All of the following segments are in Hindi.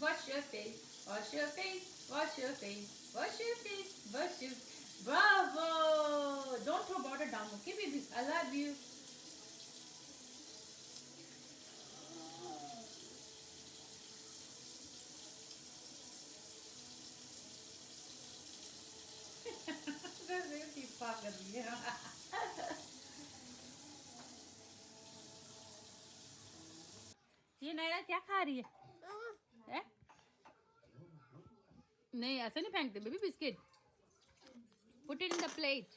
Wash your face. Wash your face. Wash your face. Wash your face. Wash your. Bravo! Don't throw water down, okay, babies? I love you. ये नैरा क्या खा रही है? नहीं ऐसे नहीं फेंकते baby biscuit. Put it in the plate.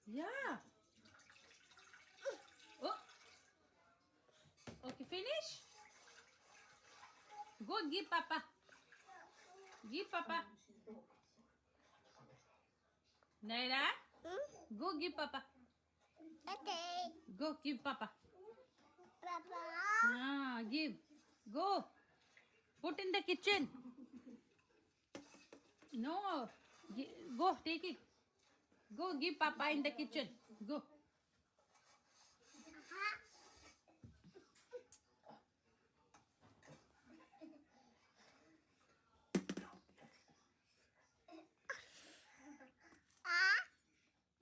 Yeah. Oh. Okay, finish. Go give Papa. Give Papa. Naira. Go give Papa. Okay. Go give Papa. Papa. Ah, give. Go. Put in the kitchen. No. Go take it. Go give Papa in the kitchen. Go.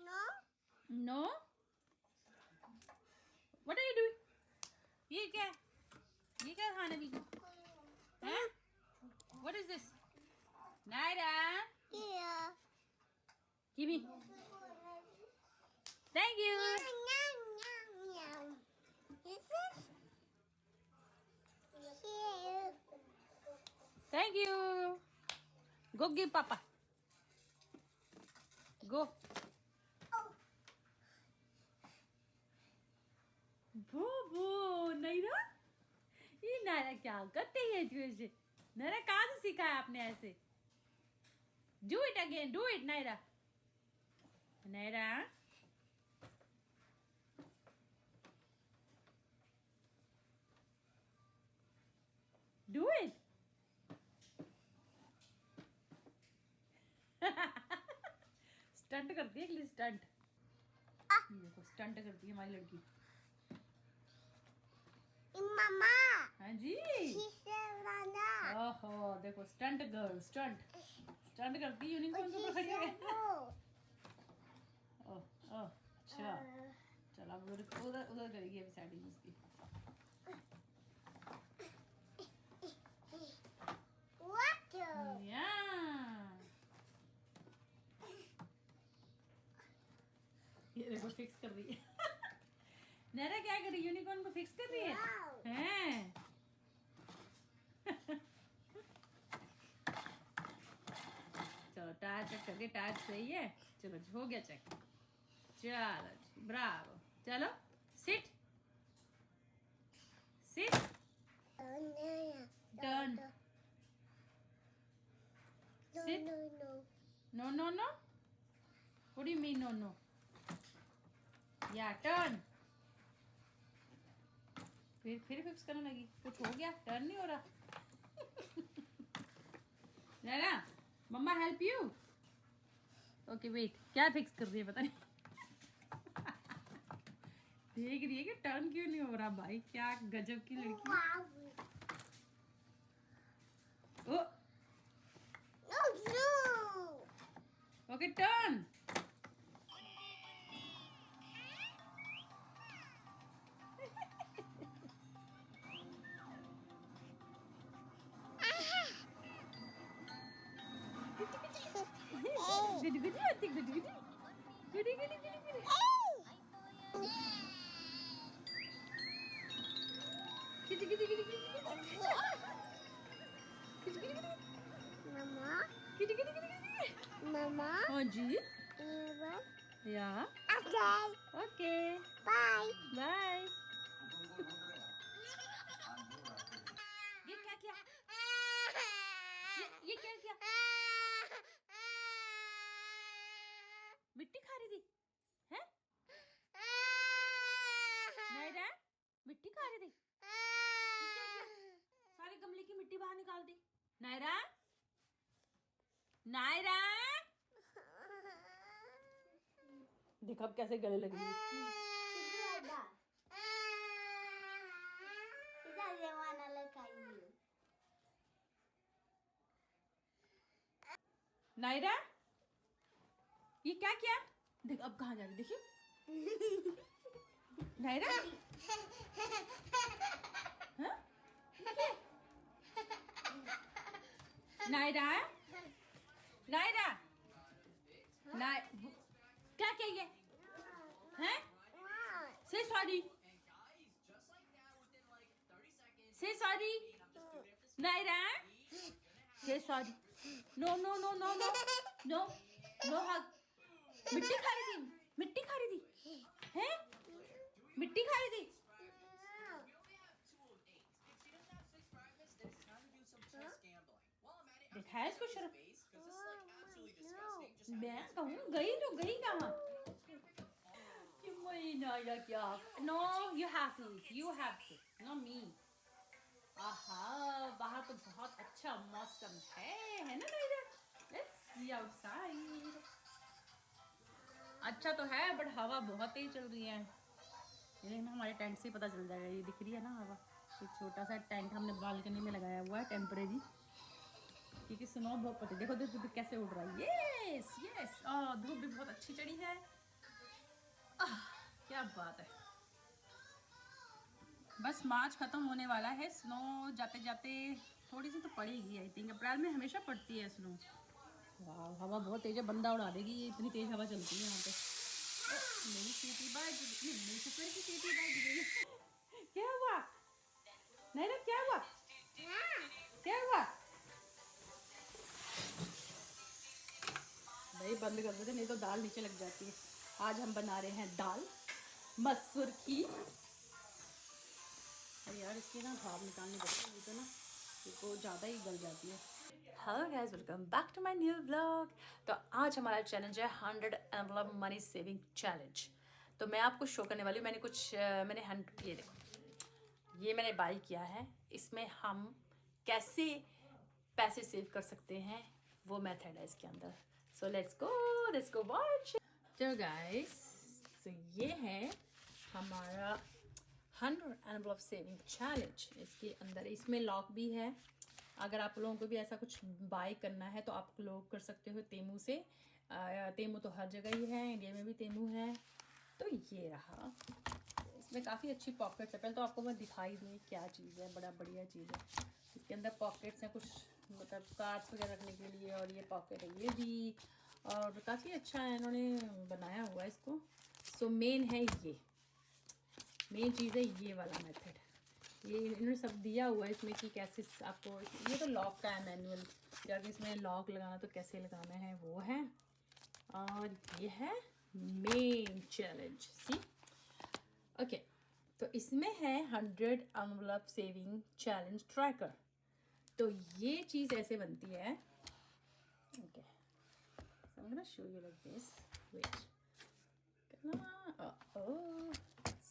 No. No. What are you doing? ये क्या है? ये क्या खाना भी हैं? What is this? Naira. Yeah. Give me. Thank you. Yum. This is here. Thank you. Go give Papa. Go. Bobo, Naira. ये नायरा क्या करते है ऐसे? नायरा कहाँ से सीखा है आपने ऐसे? Do it again. Do it, Naira. Naira. Do it. Stunt करती है अगली स्टंट. देखो स्टंट करती है हमारी लड़की. Mama. हाँ जी. ओहो देखो स्टंट गर्ल स्टंट करती है यूनिकॉर्न को पकड़ के. ओह अच्छा चलो अब उधर उधर करेगी अभी सेटिंग उसकी. What? या ये देखो फिक्स कर रही है. नैरा क्या कर रही है? यूनिकॉर्न को फिक्स कर रही है. हैं चलो टायर चेक करके टायर सही है. चलो हो गया चेक. चलो ब्रावो. चलो sit sit turn. Sit. No. No no no. What do you mean no no? Yeah turn. फिर फिक्स करने लगी. कुछ हो गया? टर्न नहीं हो रहा. Naina mama help you. Okay wait क्या फिक्स कर रही है पता नहीं. देख रही है कि टर्न क्यों नहीं हो रहा भाई. क्या गजब की लड़की. Oh No. Okay turn. Good good आती good good good good good kitty kitty kitty kitty Mama. Kitty kitty kitty. Mama. हाँ जी. Yeah. या Okay. Okay Bye. बाय. ये क्या किया? ये क्या किया? मिट्टी खा रही थी हैं? नायरा मिट्टी खा रही थी. ये क्या किया? सारे गमले की मिट्टी बाहर निकाल दी. नायरा नायरा देखो अब कैसे गले लग रही है. नायरा ये क्या किया? देख अब कहाँ जा रही देखिए नायरा। हाँ? नायरा नायरा क्या किया ये हैं? से सॉरी से सॉरी नायरा से sorry no no no no no no no hug. मिट्टी खा रही थी हैं? मिट्टी खा रही थी। देखा है इसको शर्म। मैं कहूँ गई तो गई कहाँ? नायरा क्या? No you have to know me. आहा बाहर तो बहुत अच्छा मौसम है ना नायरा? Let's see outside. अच्छा तो है बट हवा बहुत तेज चल रही है। ये ना हमारे टेंट से ही पता चल जाएगा। ये दिख रही है ना हवा। एक छोटा सा टेंट हमने बालकनी में लगाया हुआ है टेम्परेरी, क्योंकि स्नो बहुत पड़ती है। देखो देखो कैसे उड़ रहा है। यस यस धूप भी बहुत अच्छी चढ़ी है। क्या बात है। बस मार्च खत्म होने वाला है। स्नो जाते जाते थोड़ी सी तो पड़ेगी आई थिंक। अप्रैल में हमेशा पड़ती है स्नो। वाह हवा बहुत तेज है, बंदा उड़ा देगी। ये इतनी तेज हवा चलती है यहाँ पे। मेरी सीटी बज गई, मेरी कुकर की सीटी बज गई। क्या हुआ नायरा? क्या हुआ? क्या हुआ? भाई बंद कर देते नहीं तो दाल नीचे लग जाती है। आज हम बना रहे हैं दाल मसूर की। अरे यार इसकी ना भाप निकालनी पड़ती है, तो ना वो ज़्यादा ही गल जाती है। Hello guys, welcome back to my new blog. तो आज हमारा चैलेंज है 100 एनवलप मनी सेविंग चैलेंज। तो मैं आपको शो करने वाली हूँ। ये देखो ये मैंने बाई किया है। इसमें हम कैसे पैसे सेव कर सकते हैं वो मेथड है इसके अंदर। So let's go watch. तो गाइस तो ये है हमारा 100 एनवलप सेविंग चैलेंज। इसके अंदर इसमें लॉक भी है। अगर आप लोगों को भी ऐसा कुछ बाय करना है तो आप लोग कर सकते हो तेमू से। तेमू तो हर जगह ही है, इंडिया में भी तेमू है। तो ये रहा। इसमें काफ़ी अच्छी पॉकेट्स है। पहले तो आपको मैं दिखाई दूँ क्या चीज़ है। बड़ा बढ़िया चीज़ है। इसके अंदर पॉकेट्स हैं कुछ, मतलब कार्ड्स वगैरह रखने के लिए। और ये पॉकेट है ये भी, और काफ़ी अच्छा है इन्होंने बनाया हुआ है इसको। सो मेन है ये, मेन चीज़ है ये वाला मेथड। ये इन्होंने सब दिया हुआ है इसमें कि कैसे आपको। ये तो लॉक का है मैनुअल, अगर इसमें लॉक लगाना तो कैसे लगाना है वो है। और ये है मेन चैलेंज सी। ओके तो इसमें है 100 एनवलप सेविंग चैलेंज ट्रैकर। तो ये चीज़ ऐसे बनती है। Okay so I'm gonna show you like this. Wait.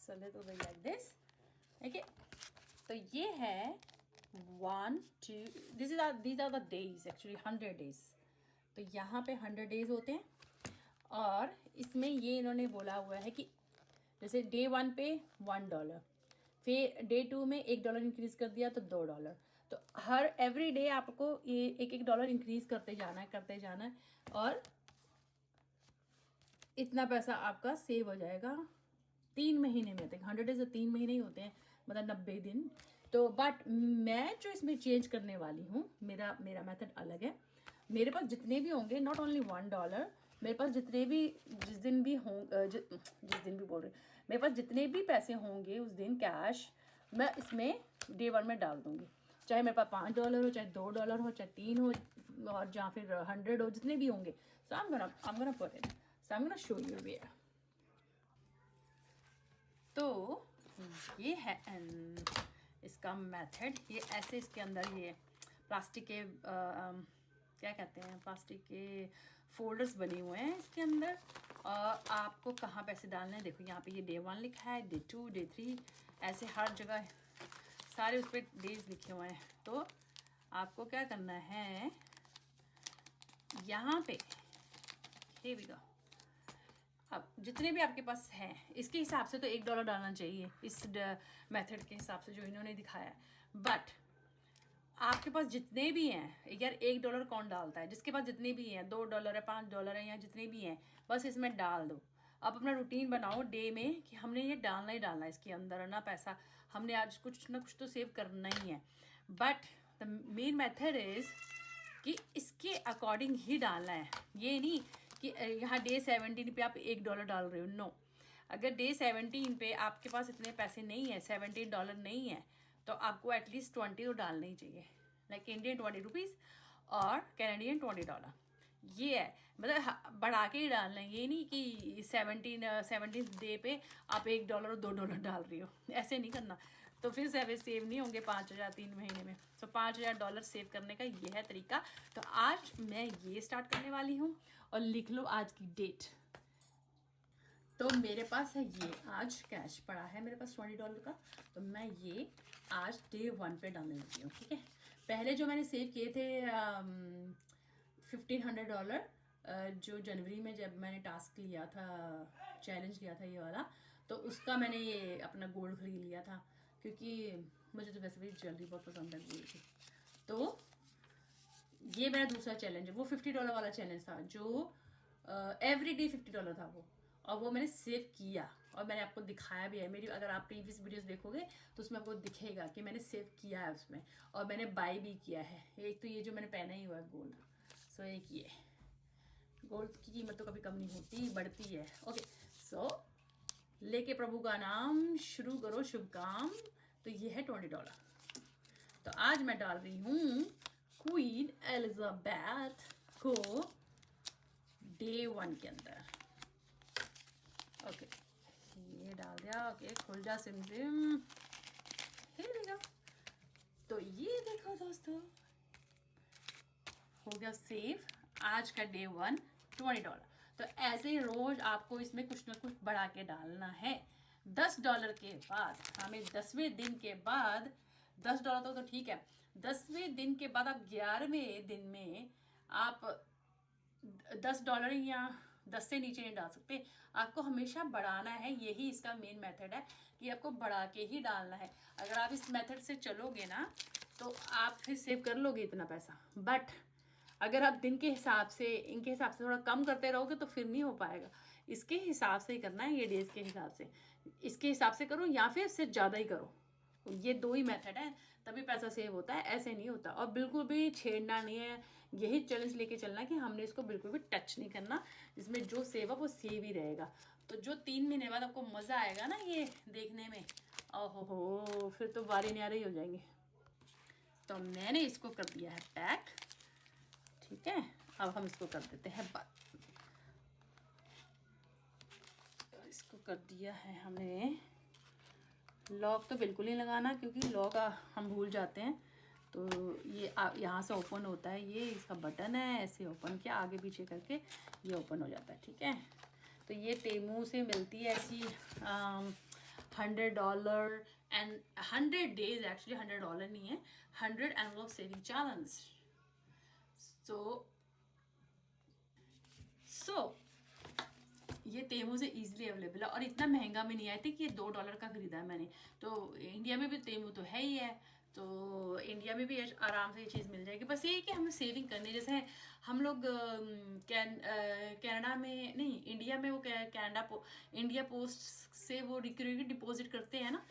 So little bit like this. Okay. तो ये है 1 2 these are the days actually 100 days। तो यहाँ पे 100 days होते हैं। और इसमें ये इन्होंने बोला हुआ है कि जैसे डे 1 पे $1, फिर डे 2 में $1 इंक्रीज कर दिया तो $2। तो हर एवरी डे आपको ये $1 इंक्रीज करते जाना है और इतना पैसा आपका सेव हो जाएगा 3 महीने में। तक 100 डेज तो 3 महीने ही होते हैं, मतलब 90 दिन। तो बट मैं जो इसमें चेंज करने वाली हूँ, मेरा मेथड अलग है। मेरे पास जितने भी होंगे, नॉट ओनली $1, मेरे पास जितने भी जिस दिन भी बोल रही, मेरे पास जितने भी पैसे होंगे उस दिन कैश, मैं इसमें डे 1 में डाल दूँगी। चाहे मेरे पास $5 हो, चाहे $2 हो, चाहे 3 हो, और जहाँ फिर 100 हो, जितने भी होंगे। सो I'm gonna put it. So I'm gonna show you where. तो ये है इसका मेथड। ये ऐसे इसके अंदर ये प्लास्टिक के क्या कहते हैं, प्लास्टिक के फोल्डर्स बने हुए हैं इसके अंदर। और आपको कहाँ पैसे डालने हैं देखो, यहाँ पे ये डे 1 लिखा है, डे 2, डे 3, ऐसे हर जगह सारे उस पर डेज लिखे हुए हैं। तो आपको क्या करना है, यहाँ पे here we go। अब जितने भी आपके पास हैं इसके हिसाब से तो $1 डालना चाहिए इस मेथड के हिसाब से जो इन्होंने दिखाया है। बट आपके पास जितने भी हैं, यार $1 कौन डालता है, जिसके पास जितने भी हैं, $2 है, $5 है, या जितने भी हैं, बस इसमें डाल दो। आप अपना रूटीन बनाओ डे में कि हमने ये डालना ही डालना है इसके अंदर, है ना, पैसा हमने आज कुछ ना कुछ तो सेव करना ही है। But the main method is कि इसके अकॉर्डिंग ही डालना है। ये नहीं कि यहाँ डे 17 पे आप $1 डाल रहे हो, नो। अगर डे 17 पे आपके पास इतने पैसे नहीं है, $17 नहीं है, तो आपको एटलीस्ट 20 तो डालना ही चाहिए, लाइक इंडियन ₹20 और कैनेडियन $20। ये है, मतलब बढ़ा के ही डालना है। ये नहीं कि 17 डे पे आप $1 और $2 डाल रही हो, ऐसे नहीं करना। तो फिर सेव नहीं होंगे 5,000 3 महीने में। तो $5,000 सेव करने का ये है तरीका। तो आज मैं ये स्टार्ट करने वाली हूँ, और लिख लो आज की डेट। तो मेरे पास है ये, आज कैश पड़ा है मेरे पास $20 का, तो मैं ये आज डे 1 पे डालने लगी हूँ, ठीक है। पहले जो मैंने सेव किए थे $1,500, जो जनवरी में जब मैंने टास्क लिया था, चैलेंज लिया था ये वाला, तो उसका मैंने ये अपना गोल्ड खरीद लिया था, क्योंकि मुझे तो वैसे भी ज्वेलरी बहुत पसंद है गोल्ड की। तो ये मेरा दूसरा चैलेंज है, वो $50 वाला चैलेंज था, जो एवरी डे $50 था वो, और वो मैंने सेव किया और मैंने आपको दिखाया भी है। मेरी अगर आप प्रीवियस वीडियोस देखोगे तो उसमें आपको दिखेगा कि मैंने सेव किया है उसमें, और मैंने बाय भी किया है। एक तो ये जो मैंने पहना ही हुआ है गोल्ड, सो एक ये गोल्ड की कीमत तो कभी कम नहीं होती, बढ़ती है। ओके, सो लेके प्रभु का नाम शुरू करो शुभ काम। तो ये है $20। तो आज मैं डाल रही हूँ क्वीन एलिजाबेथ को डे 1 के अंदर। ओके, ये डाल दिया। ओके, खुल जा सिम सिम। तो ये देखो दोस्तों, हो गया सेव। आज का डे 1 $20। तो ऐसे ही रोज आपको इसमें कुछ ना कुछ बढ़ा के डालना है। $10 के बाद हमें 10वें दिन के बाद, $10 तो ठीक है, 10वें दिन के बाद आप 11वें दिन में आप $10 या 10 से नीचे नहीं डाल सकते। आपको हमेशा बढ़ाना है, यही इसका मेन मेथड है कि आपको बढ़ा के ही डालना है। अगर आप इस मेथड से चलोगे ना तो आप फिर सेव कर लोगे इतना पैसा। बट अगर आप दिन के हिसाब से, इनके हिसाब से थोड़ा कम करते रहोगे तो फिर नहीं हो पाएगा। इसके हिसाब से ही करना है, ये डेज के हिसाब से, इसके हिसाब से करो या फिर इससे ज़्यादा ही करो। ये दो ही मेथड है, तभी पैसा सेव होता है, ऐसे नहीं होता। और बिल्कुल भी छेड़ना नहीं है, यही चैलेंज लेके चलना है कि हमने इसको बिल्कुल भी टच नहीं करना। इसमें जो सेव है वो सेव ही रहेगा। तो जो 3 महीने बाद आपको मज़ा आएगा ना ये देखने में, ओहो, फिर तो बारी न्यारे हो जाएंगे। तो मैंने इसको कर दिया है पैक, ठीक है। अब हम इसको कर देते हैं बंद। इसको कर दिया है हमने। लॉक तो बिल्कुल नहीं लगाना, क्योंकि लॉक हम भूल जाते हैं। तो ये यहाँ से ओपन होता है, ये इसका बटन है, ऐसे ओपन किया आगे पीछे करके ये ओपन हो जाता है, ठीक है। तो ये तेमू से मिलती है ऐसी $100 एंड 100 डेज, एक्चुअली $100 नहीं है, 100 एनवलप सेविंग चैलेंज। सो ये तेमू से ईजिली अवेलेबल है, और इतना महंगा भी नहीं है। आई थिंक ये $2 का खरीदा है मैंने। तो इंडिया में भी तेमू तो है ही है, तो इंडिया में भी आराम से ये चीज़ मिल जाएगी। बस ये है कि हमें सेविंग करनी है। जैसे हम लोग कनाडा में नहीं, इंडिया में वो इंडिया पोस्ट से वो रिकरिंग डिपॉजिट करते हैं ना,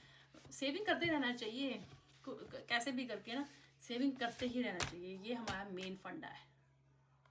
सेविंग करते रहना चाहिए, कैसे भी करके ना सेविंग करते ही रहना चाहिए। ये हमारा मेन फंडा है,